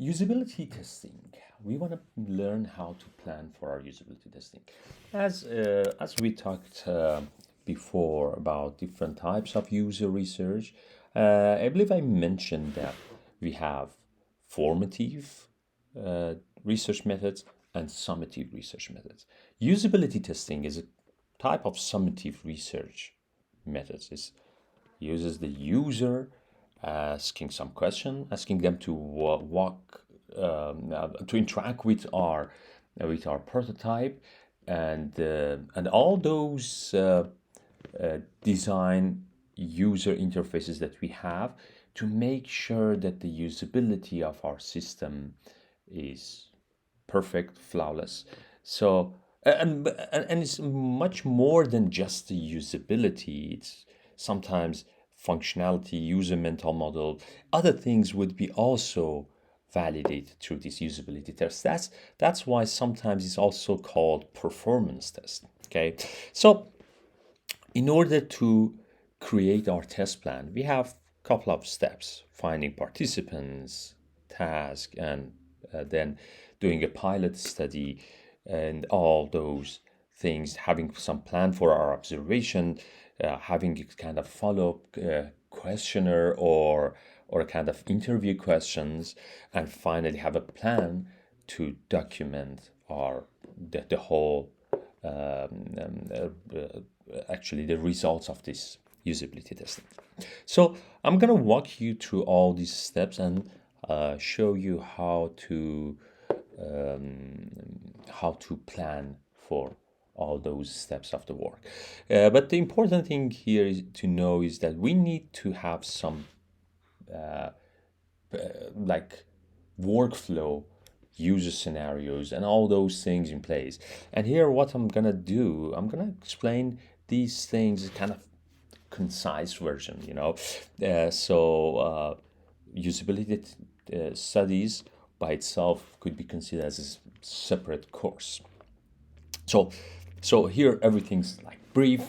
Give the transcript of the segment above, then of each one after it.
Usability testing. We want to learn how to plan for our usability testing. As we talked before about different types of user research, I believe I mentioned that we have formative uh, research methods and summative research methods. Usability testing is a type of summative research methods. It uses the user asking some question, asking them to walk, to interact with our prototype, and all those design user interfaces that we have to make sure that the usability of our system is perfect, flawless. So and it's much more than just the usability. It's sometimes functionality, user mental model, other things would be also validated through this usability test. That's why sometimes it's also called performance test. Okay, so in order to create our test plan, we have a couple of steps: finding participants, task, and then doing a pilot study, and all those things, having some plan for our observation, having a kind of follow-up questionnaire or a kind of interview questions, and finally have a plan to document the whole actually the results of this usability testing. So I'm gonna walk you through all these steps and show you how to plan for all those steps of the work. But the important thing here is to know is that we need to have some like workflow, user scenarios, and all those things in place. And here, what I'm gonna do, I'm gonna explain these things kind of concise version. Usability studies by itself could be considered as a separate course. So, so here everything's like brief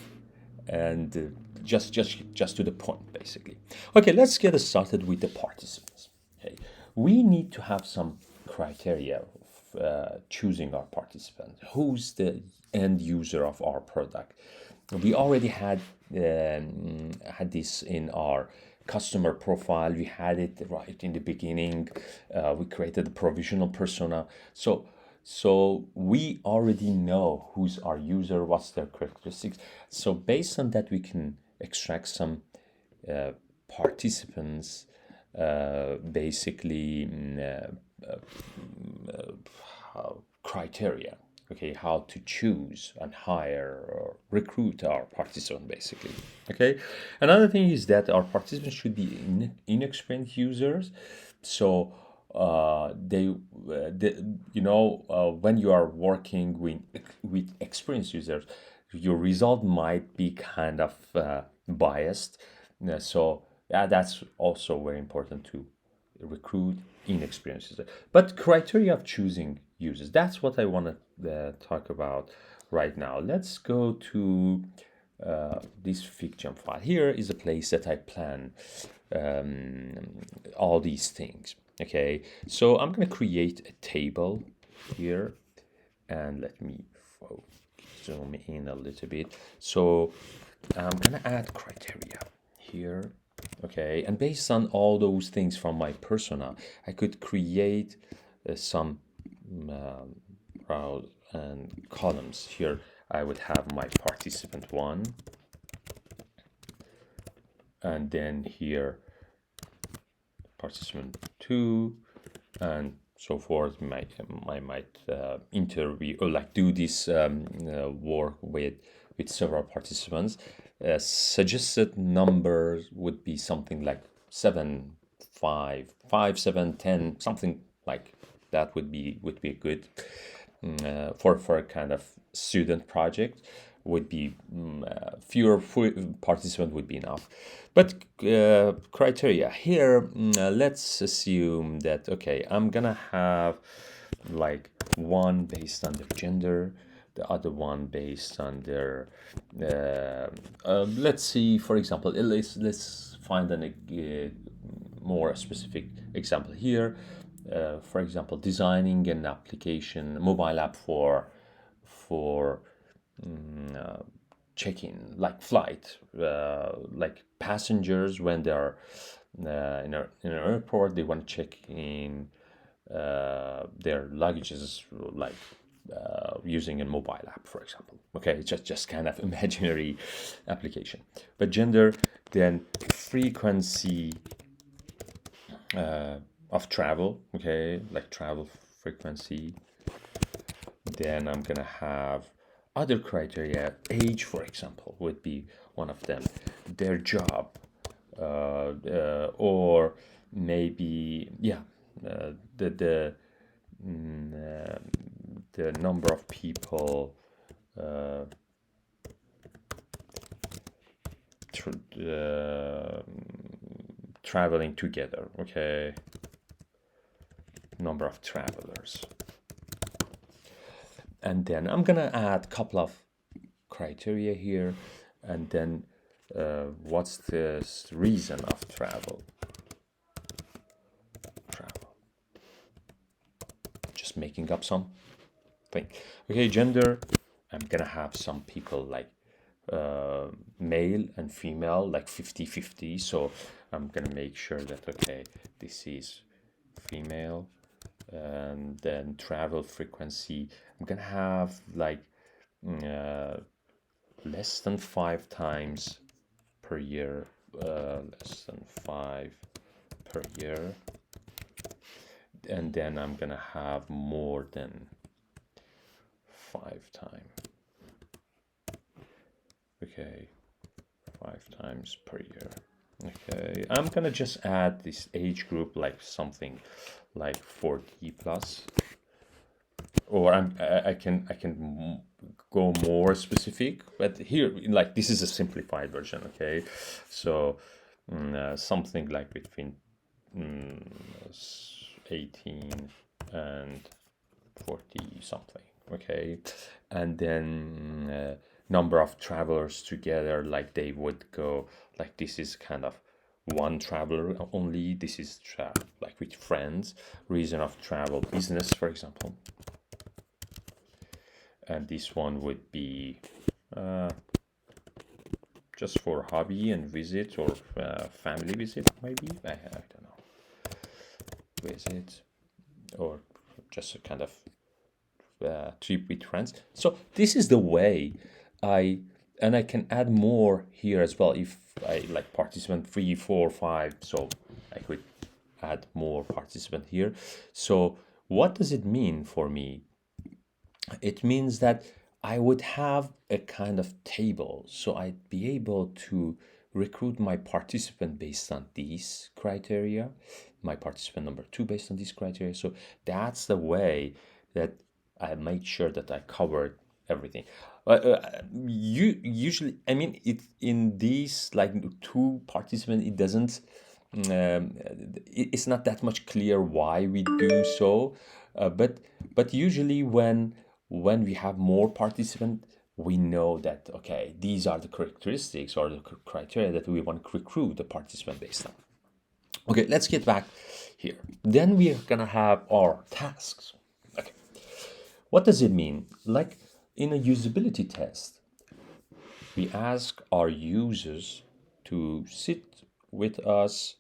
and just to the point, basically. Okay, let's get started with the participants. Okay, we need to have some criteria of choosing our participant. Who's the end user of our product? We already had this in our customer profile. We had it right in the beginning. We created a provisional persona. So we already know who's our user, what's their characteristics. So based on that, we can extract some participants, basically criteria. Okay, how to choose and hire or recruit our participant, basically. Okay, another thing is that our participants should be inexperienced users. So when you are working with experienced users, your result might be kind of biased. So that's also very important to recruit inexperienced users. But criteria of choosing users, that's what I want to talk about right now. Let's go to this FigJam file. Here is a place that I plan all these things. Okay, so I'm going to create a table here, and let me zoom in a little bit. So I'm going to add criteria here. Okay, and based on all those things from my persona, I could create some rows and columns. Here I would have my participant 1, and then here participant 2, and so forth. I might interview or like do this work with several participants. Suggested numbers would be something like 7, 5, 5, 7, 10, something like that would be good for a kind of student project. Would be fewer participants would be enough. But criteria here, let's assume that, okay, I'm gonna have like one based on their gender, the other one based on their let's see, for example, let's find a more specific example here. for example, designing an application, mobile app for check-in, like flight, like passengers when they're in an airport, they want to check in their luggages, like using a mobile app, for example. Okay, it's just kind of imaginary application. But gender, then frequency of travel, okay, like travel frequency. Then I'm gonna have other criteria. Age, for example, would be one of them. Their job, or maybe the number of people traveling together. Okay, number of travelers. And then I'm gonna add a couple of criteria here, and then what's the reason of travel? Just making up something. Okay, gender, I'm gonna have some people like male and female, like 50-50. So I'm gonna make sure that, okay, this is female. And then travel frequency, I'm gonna have like less than 5 times per year, less than 5 per year. And then I'm gonna have more than 5 times. Okay, 5 times per year. Okay, I'm gonna just add this age group, like something like 40 plus, or I can go more specific, but here, like, this is a simplified version. Okay, so something like between 18 and 40 something. Okay, and then number of travelers together, like they would go, like this is kind of one traveler only, this is like with friends. Reason of travel, business, for example. And this one would be just for hobby and visit, or family visit, maybe, I don't know, visit, or just a kind of trip with friends. So this is the way I can add more here as well if I like participant 3, 4, 5. So I could add more participant here. So what does it mean for me? It means that I would have a kind of table, so I'd be able to recruit my participant based on these criteria, my participant number 2 based on these criteria. So that's the way that I make sure that I covered everything. You usually, I mean, it in these like 2 participants, it doesn't. It's not that much clear why we do so, but usually when we have more participants, we know that, okay, these are the characteristics or the criteria that we want to recruit the participant based on. Okay, let's get back here. Then we are gonna have our tasks. Okay, what does it mean? Like in a usability test, we ask our users to sit with us,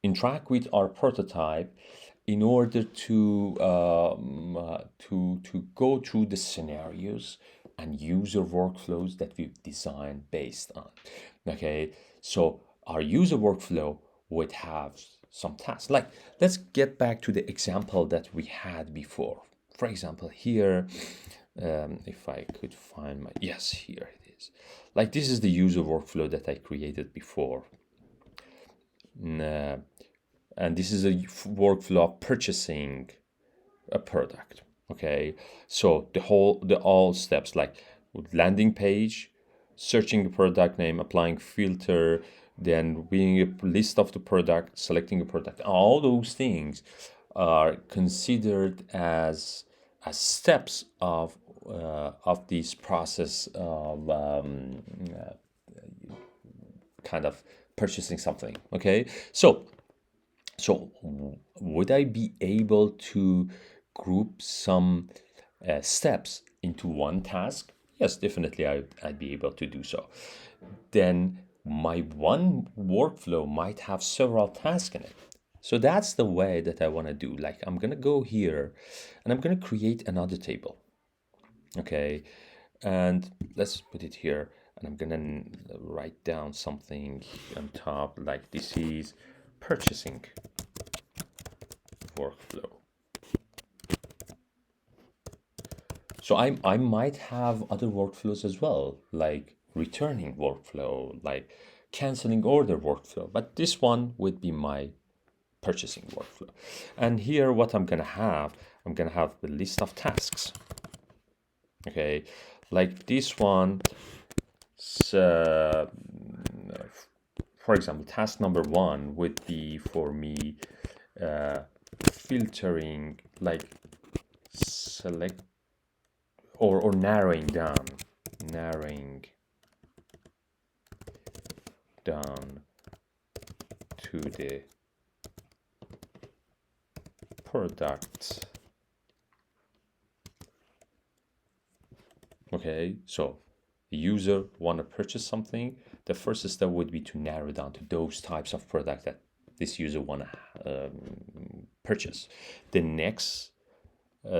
interact with our prototype, in order to go through the scenarios and user workflows that we've designed based on. Okay, so our user workflow would have some tasks. Like, let's get back to the example that we had before. For example, here, if I could find my, yes, here it is. Like, this is the user workflow that I created before. And this is a workflow of purchasing a product. Okay, so all steps, like landing page, searching the product name, applying filter, then reading a list of the product, selecting a product, all those things are considered as steps of this process of kind of purchasing something. Okay, so So would I be able to group some steps into one task? Yes, definitely I'd be able to do so. Then my one workflow might have several tasks in it. So that's the way that I want to do. Like I'm going to go here and I'm going to create another table. Okay. And let's put it here. And I'm going to write down something on top like this is purchasing workflow. So I might have other workflows as well, like returning workflow, like canceling order workflow, but this one would be my purchasing workflow. And here what I'm gonna have the list of tasks. Okay, like this one, for example, task number 1 would be for me filtering, like select or narrowing down to the product. Okay, so the user want to purchase something. The first step would be to narrow down to those types of product that this user want to purchase. The next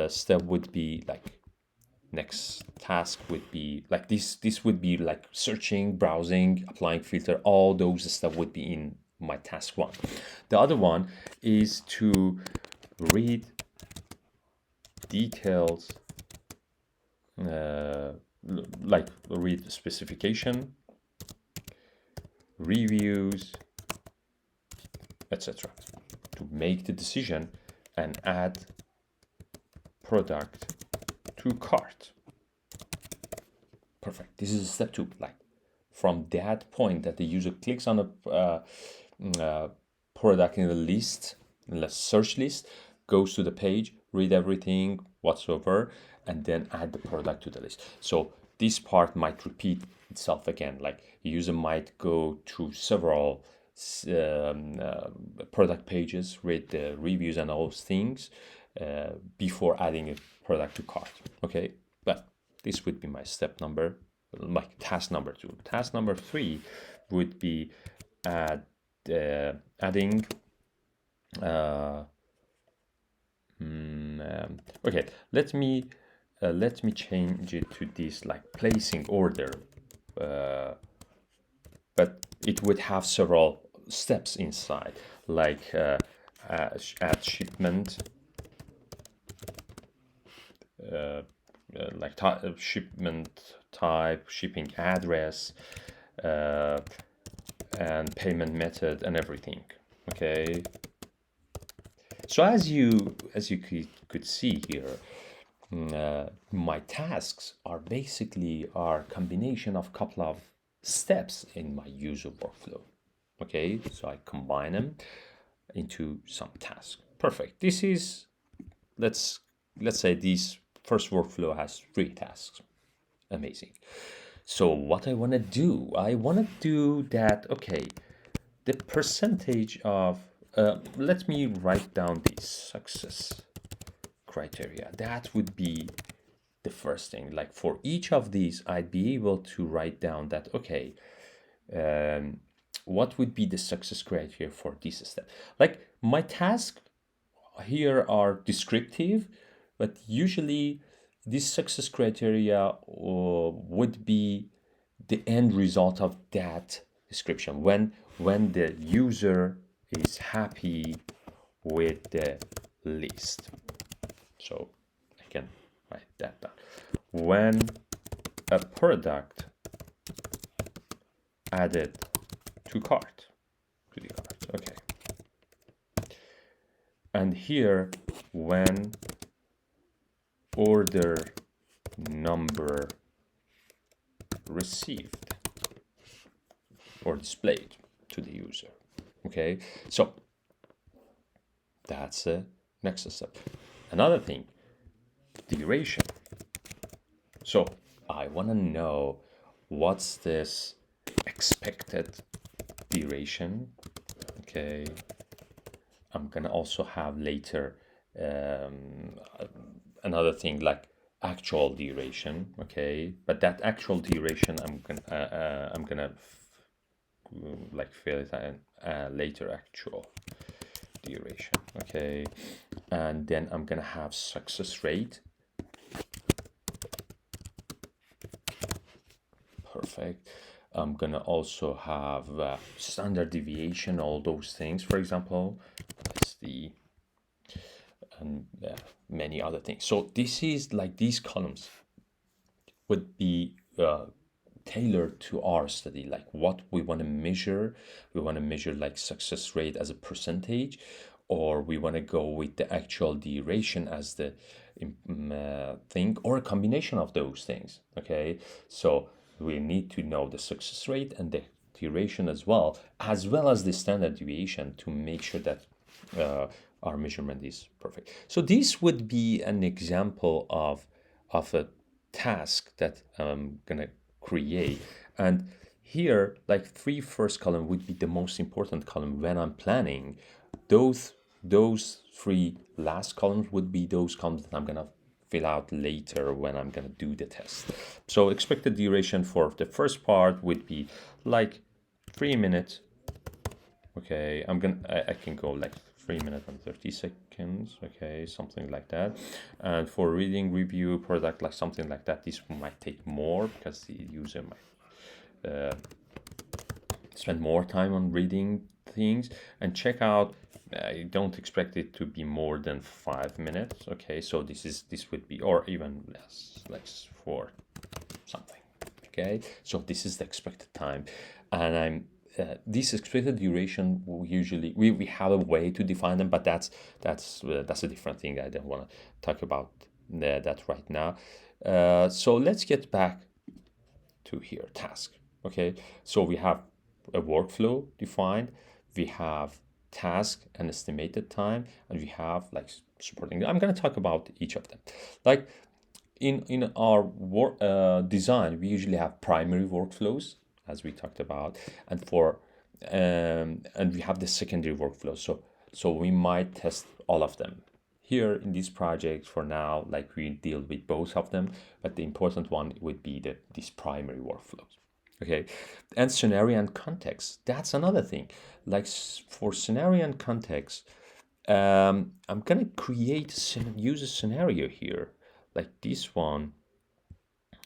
step would be like next task would be like this would be like searching, browsing, applying filter. All those stuff would be in my task 1. The other one is to read details, like read specification, reviews, etc. to make the decision and add product to cart. Perfect. This is step 2. Like from that point that the user clicks on a product in the list, in the search list, goes to the page, read everything whatsoever, and then add the product to the list. So this part might repeat itself again. Like the user might go to several product pages, read the reviews and all those things before adding a product to cart. Okay, but this would be my task number 2. Task number 3 would be adding. Okay, let me change it to this, like placing order, but it would have several steps inside, like add shipment, like shipment type, shipping address, and payment method and everything. Okay, so as you could see here, my tasks are basically combination of couple of steps in my user workflow. Okay, so I combine them into some task. Perfect. This is, let's say this first workflow has 3 tasks. Amazing. So what I want to do, that, okay, the percentage of, let me write down the success criteria. That would be the first thing. Like for each of these, I'd be able to write down that, okay, what would be the success criteria for this step? Like my tasks here are descriptive, but usually this success criteria would be the end result of that description. When the user is happy with the list. So I can write that down. When a product added to the cart. Okay. And here, when order number received or displayed to the user. Okay, so that's the next step. Another thing, duration. So I want to know what's this expected duration. Okay, I'm gonna also have later um, another thing like actual duration, okay? But that actual duration, I'm gonna like fill it in later actual duration, okay? And then I'm gonna have success rate. Perfect. I'm gonna also have standard deviation, all those things, for example. That's the and many other things. So this is like these columns would be tailored to our study, like what we want to measure. We want to measure like success rate as a percentage, or we want to go with the actual duration as the thing, or a combination of those things. Okay, so we need to know the success rate and the duration as well as the standard deviation to make sure that our measurement is perfect. So this would be an example of a task that I'm gonna create. And here, like three first column would be the most important column when I'm planning. Those three last columns would be those columns that I'm gonna fill out later when I'm gonna do the test. So expected duration for the first part would be like 3 minutes. Okay, I can go like 3 minutes and 30 seconds. Okay, something like that. And for reading, review, product, like something like that, this might take more because the user might spend more time on reading things. And check out, I don't expect it to be more than 5 minutes. Okay, so this would be, or even less, like 4 something. Okay, so this is the expected time, and this expected duration will usually we have a way to define them, but that's a different thing. I don't want to talk about that right now. So let's get back to here, task. Okay, so we have a workflow defined, we have task and estimated time, and we have like supporting. I'm going to talk about each of them. Like in our design, we usually have primary workflows, as we talked about, and we have the secondary workflows. So we might test all of them. Here in this project for now, like we deal with both of them, but the important one would be these primary workflows. Okay, and scenario and context. That's another thing. Like for scenario and context, I'm gonna use a scenario here, like this one.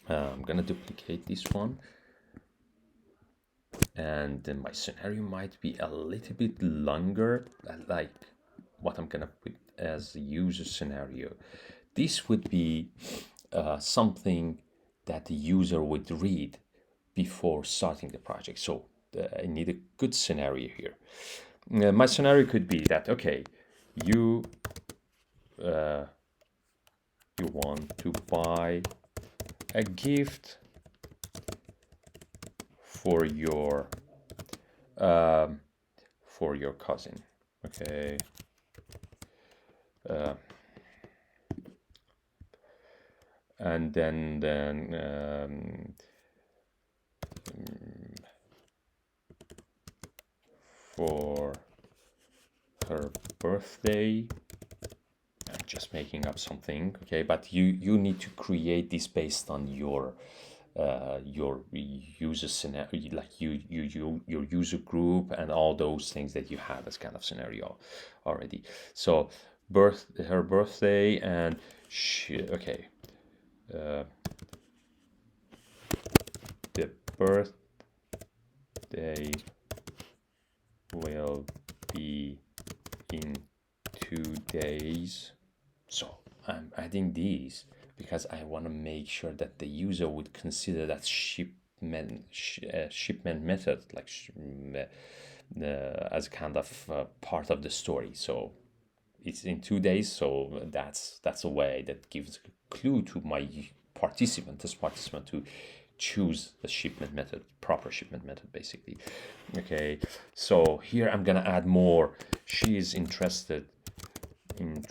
I'm gonna duplicate this one, and then my scenario might be a little bit longer, like what I'm gonna put as a user scenario. This would be something that the user would read before starting the project. So I need a good scenario here. My scenario could be that, okay, you want to buy a gift for your cousin. Okay, and then for her birthday, I'm just making up something. Okay, but you need to create this based on your user scenario, like your user group and all those things that you have as kind of scenario already. So her birthday, and okay, the birthday will be in 2 days. So I'm adding these because I want to make sure that the user would consider that shipment method like as kind of part of the story. So it's in 2 days, so that's a way that gives a clue to my test participant to choose the shipment method, proper shipment method, basically. Okay, so here I'm gonna add more. She is interested in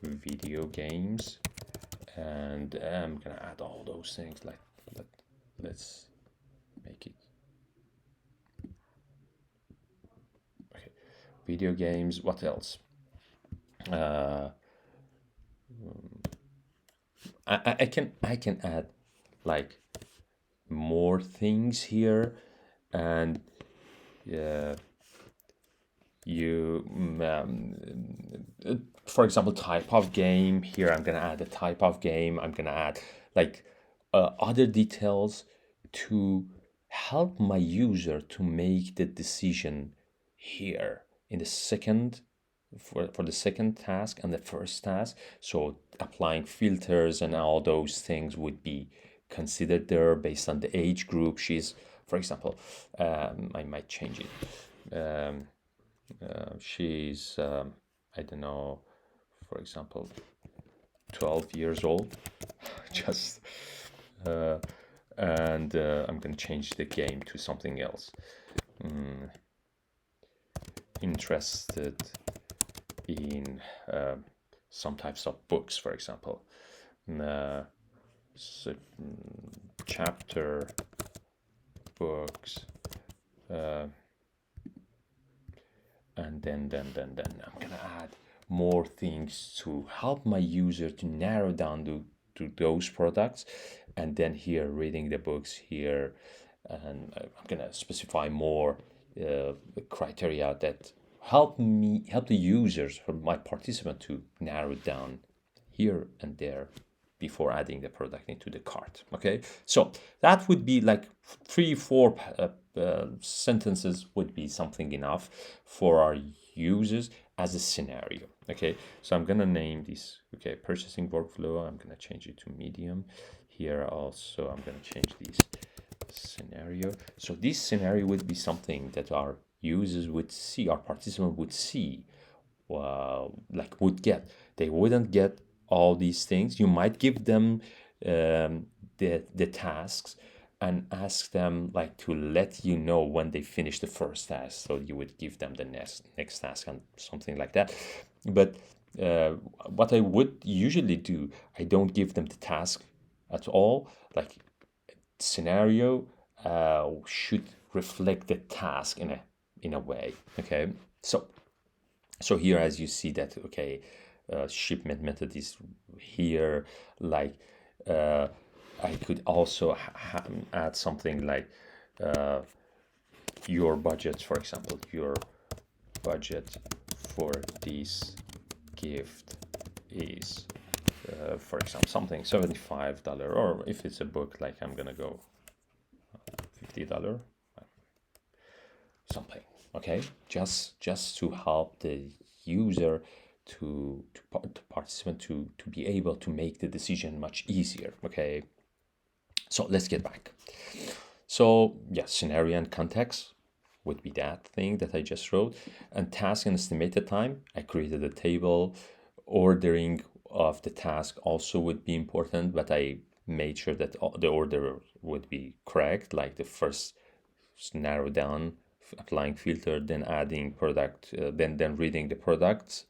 video games, and I'm gonna add all those things. Like let's make it okay. video games. What else? Uh, I can add like more things here, and uh, you for example, type of game. Here I'm gonna add a type of game. I'm gonna add like other details to help my user to make the decision here in the second, for the second task and the first task. So applying filters and all those things would be considered there based on the age group. She's, for example, I might change it. She's, I don't know, for example, 12 years old. Just, and I'm going to change the game to something else. Interested in some types of books, for example. So, chapter books. And then I'm gonna add more things to help my user to narrow down to those products. And then here, reading the books here, and I'm gonna specify more criteria that help the users, for my participant, to narrow it down here and there before adding the product into the cart. Okay, so that would be like 3-4 sentences would be something enough for our users as a scenario. Okay, so I'm gonna name this, okay, purchasing workflow. I'm gonna change it to medium. Here also I'm gonna change this scenario. So this scenario would be something that our users would see, our participant would see, like would get. They wouldn't get all these things. You might give them the tasks and ask them like to let you know when they finish the first task. So you would give them the next task and something like that. But what I would usually do, I don't give them the task at all. Like scenario should reflect the task in a way. Okay, so here, as you see that, okay, shipment method is here. Like I could also add something like your budget, for example, your budget for this gift is, for example, something $75, or if it's a book, like I'm gonna go $50, something. Okay, just to help the user to participant to be able to make the decision much easier. Okay, so let's get back. So yeah, scenario and context would be that thing that I just wrote, and task and estimated time. I created a table. Ordering of the task also would be important, but I made sure that the order would be correct, like the first narrow down, applying filter, then adding product, then reading the products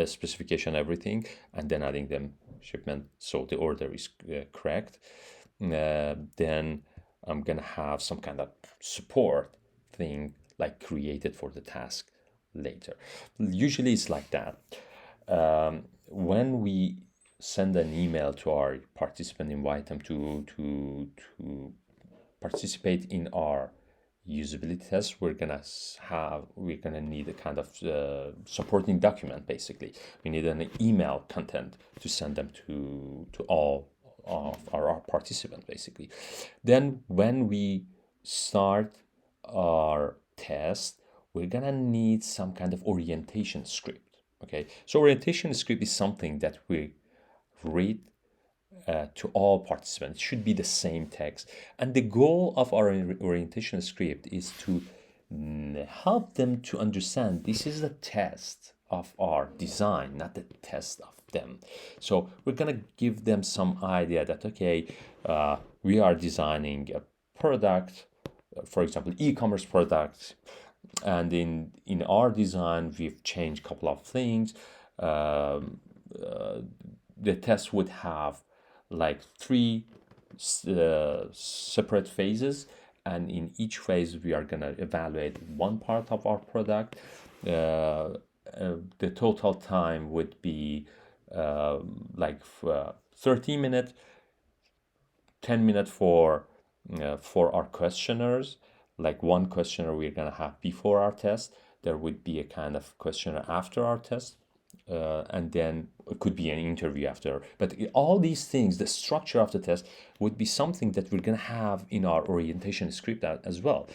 specification, everything, and then adding them shipment, so the order is correct. Then I'm gonna have some kind of support thing like created for the task later. Usually it's like that. When we send an email to our participant, invite them to participate in our usability test, we're gonna need a kind of supporting document. Basically, we need an email content to send them to all of our participants, basically. Then when we start our test, we're gonna need some kind of orientation script. Okay, so orientation script is something that we read to all participants. It should be the same text. And the goal of our orientation script is to help them to understand this is the test of our design, not the test of them. So we're going to give them some idea that, okay, we are designing a product, for example, e-commerce product. And in our design, we've changed a couple of things. The test would have like 3 separate phases, and in each phase we are going to evaluate one part of our product. the total time would be like 30 minutes, 10 minutes for our questionnaires, like one questionnaire we're gonna have before our test. There would be a kind of questionnaire after our test, and then it could be an interview after. But all these things, the structure of the test would be something that we're gonna have in our orientation script as well.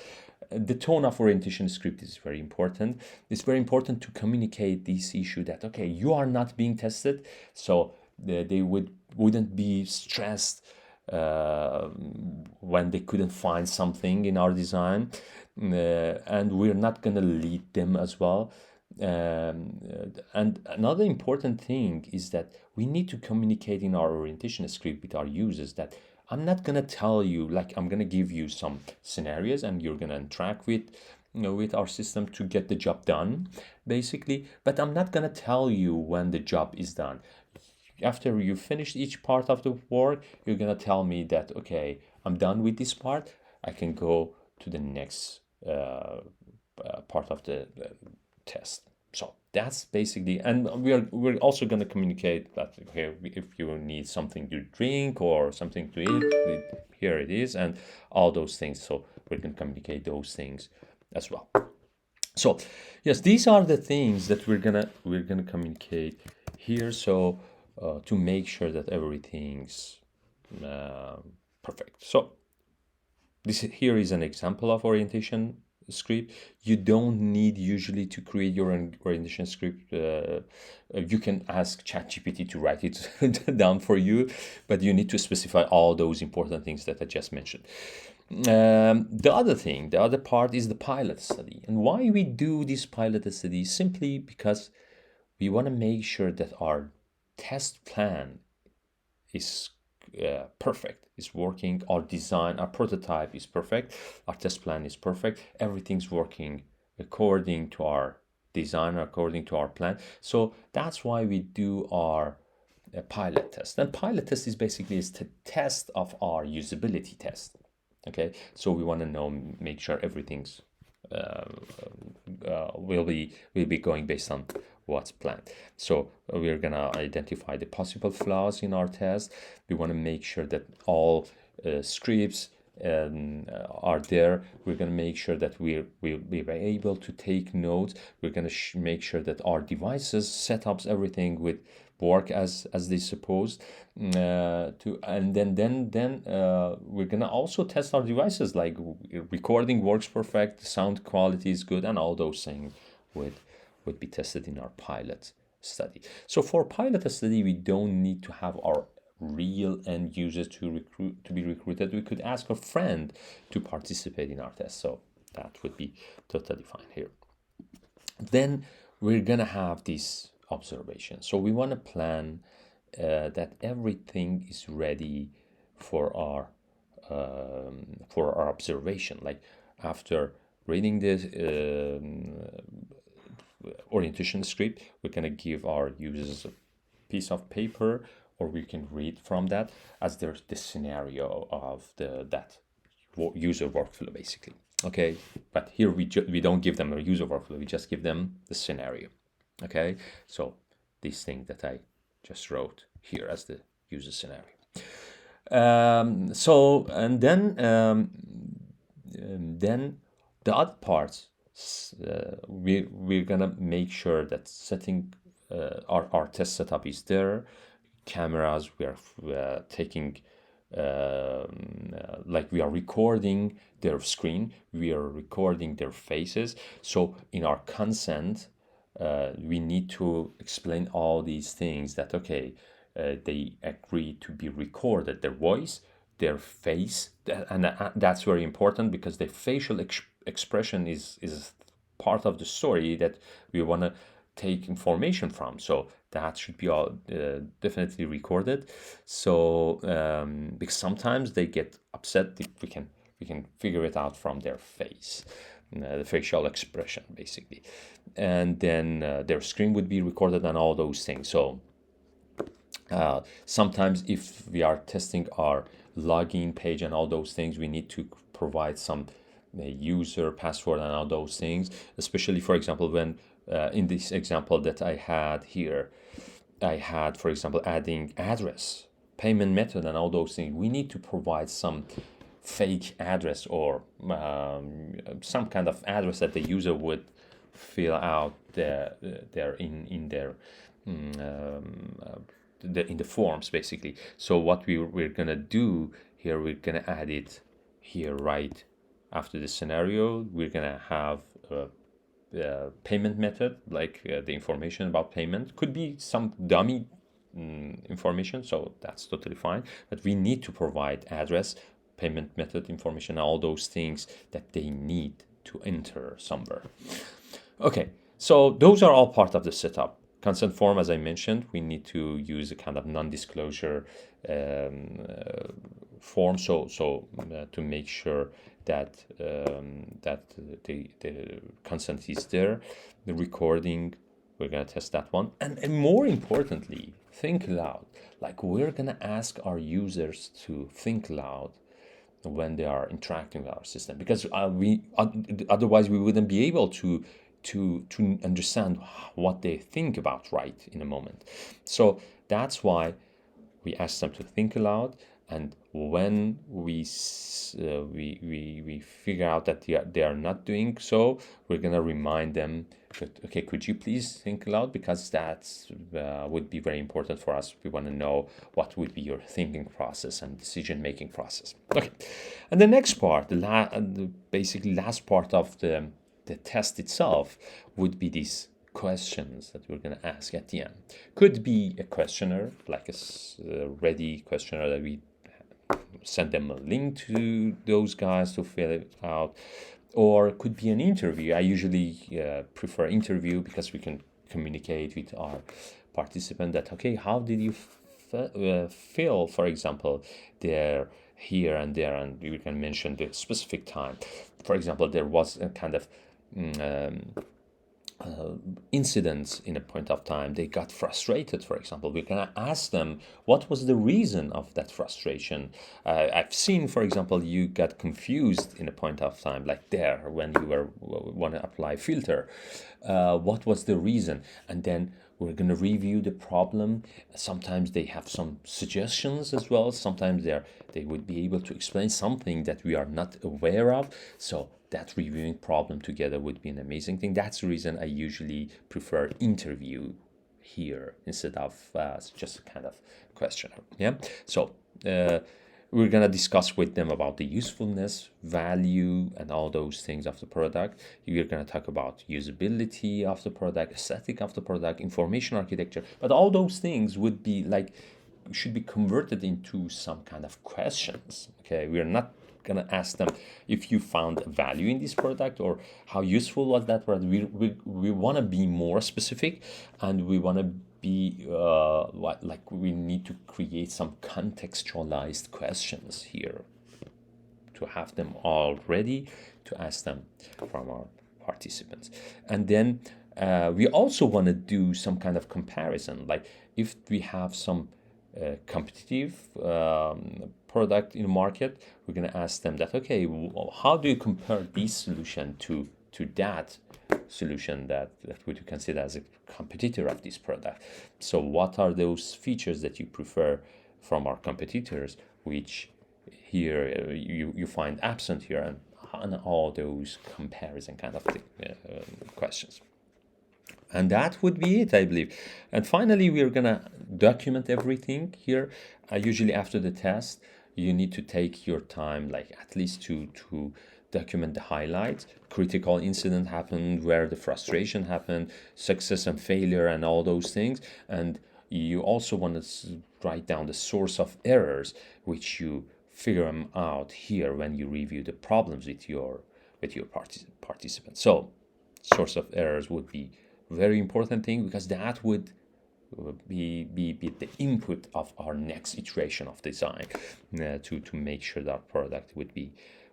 The tone of orientation script is very important. It's very important to communicate this issue that, okay, you are not being tested, so they wouldn't be stressed uh, when they couldn't find something in our design, and we're not going to lead them as well. And another important thing is that we need to communicate in our orientation script with our users that I'm not going to tell you, like, I'm going to give you some scenarios and you're going to interact with, with our system to get the job done, basically, but I'm not going to tell you when the job is done. After you finish each part of the work, you're gonna tell me that, okay, I'm done with this part, I can go to the next part of the test. So that's basically, and we're also gonna communicate that, okay, if you need something to drink or something to eat, here it is, and all those things. So we can communicate those things as well. So yes, these are the things that we're gonna communicate here. So to make sure that everything's perfect. So this here is an example of orientation script. You don't need usually to create your orientation script. You can ask ChatGPT to write it down for you, but you need to specify all those important things that I just mentioned. The other part is the pilot study. And why we do this pilot study? Simply because we want to make sure that our test plan is perfect, is working, our design, our prototype is perfect, our test plan is perfect, everything's working according to our design, according to our plan. So that's why we do our pilot test. And pilot test is basically is the test of our usability test. Okay, so we want to make sure everything's will be going based on what's planned. So we're gonna identify the possible flaws in our test. We want to make sure that all scripts are there. We're gonna make sure that we'll be able to take notes. We're gonna make sure that our devices, setups, everything would work as they supposed to, and then we're gonna also test our devices, like recording works perfect, sound quality is good, and all those things would be tested in our pilot study. So for pilot study, we don't need to have our real end users to be recruited. We could ask a friend to participate in our test. So that would be totally fine here. Then we're gonna have this observation. So we want to plan that everything is ready for our observation. Like after reading this orientation script, we're gonna give our users a piece of paper, or we can read from that as there's the scenario of that user workflow, basically. Okay, but here we don't give them a user workflow, we just give them the scenario. Okay, so this thing that I just wrote here as the user scenario. So and then the other parts, we're gonna make sure that setting our test setup is there. Cameras, we are taking like we are recording their screen, we are recording their faces. So in our consent, we need to explain all these things that, okay, they agree to be recorded, their voice, their face, and that's very important because the facial expression is part of the story that we want to take information from. So that should be all definitely recorded. So because sometimes they get upset, if we can figure it out from their face, the facial expression, basically, and then their screen would be recorded and all those things. So sometimes if we are testing our login page and all those things, we need to provide some user password and all those things, especially, for example, when in this example that I had here, I had, for example, adding address, payment method, and all those things. We need to provide some fake address or some kind of address that the user would fill out their in their in the forms, basically. So what we're gonna do here, we're gonna add it here right after the scenario. We're gonna have payment method, like the information about payment. Could be some dummy information, so that's totally fine. But we need to provide address, payment method information, all those things that they need to enter somewhere. Okay, so those are all part of the setup. Consent form, as I mentioned, we need to use a kind of non-disclosure form, so to make sure that that the consent is there. The recording, we're gonna test that one, and more importantly, think loud. Like, we're gonna ask our users to think loud when they are interacting with our system, because otherwise we wouldn't be able to understand what they think about right in a moment. So that's why we ask them to think aloud, and when we figure out that they are not doing so, we're gonna remind them that, okay, could you please think aloud, because that's would be very important for us. We want to know what would be your thinking process and decision making process. Okay, and the next part, the basically last part of the test itself, would be these questions that we're going to ask at the end. Could be a questionnaire, like a ready questionnaire that we send them a link to those guys to fill it out, or it could be an interview. I usually prefer interview, because we can communicate with our participant that, okay, how did you feel, for example, there, here and there, and we can mention the specific time. For example, there was a kind of incidents in a point of time. They got frustrated, for example. We can ask them what was the reason of that frustration. I've seen, for example, you got confused in a point of time, like there when you want to apply filter. What was the reason? And then we're going to review the problem. Sometimes they have some suggestions as well. Sometimes they would be able to explain something that we are not aware of. So that reviewing problem together would be an amazing thing. That's the reason I usually prefer interview here instead of just a kind of questionnaire. Yeah. So we're gonna discuss with them about the usefulness, value, and all those things of the product. We're gonna talk about usability of the product, aesthetic of the product, information architecture. But all those things would be like, should be converted into some kind of questions. Okay, we're not gonna ask them if you found value in this product or how useful was that product. We want to be more specific, and we want to be like we need to create some contextualized questions here to have them all ready to ask them from our participants. And then we also want to do some kind of comparison, like if we have some competitive product in the market, we're going to ask them that, okay, how do you compare this solution to that solution that would you consider as a competitor of this product? So what are those features that you prefer from our competitors, which here you find absent here, and all those comparison kind of questions. And that would be it, I believe. And finally, we're gonna document everything here. Usually after the test, you need to take your time, like at least to document the highlights. Critical incident happened, where the frustration happened, success and failure, and all those things. And you also want to write down the source of errors, which you figure them out here when you review the problems with your participants. So source of errors would be very important thing, because that would be the input of our next iteration of design to make sure that our product would be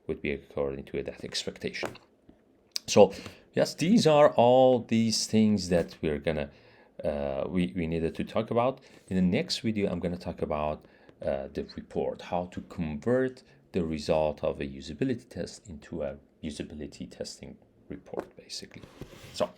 according to that expectation. So yes, these are all these things that we're gonna we needed to talk about. In the next video, I'm gonna talk about the report, how to convert the result of a usability test into a usability testing report, basically. So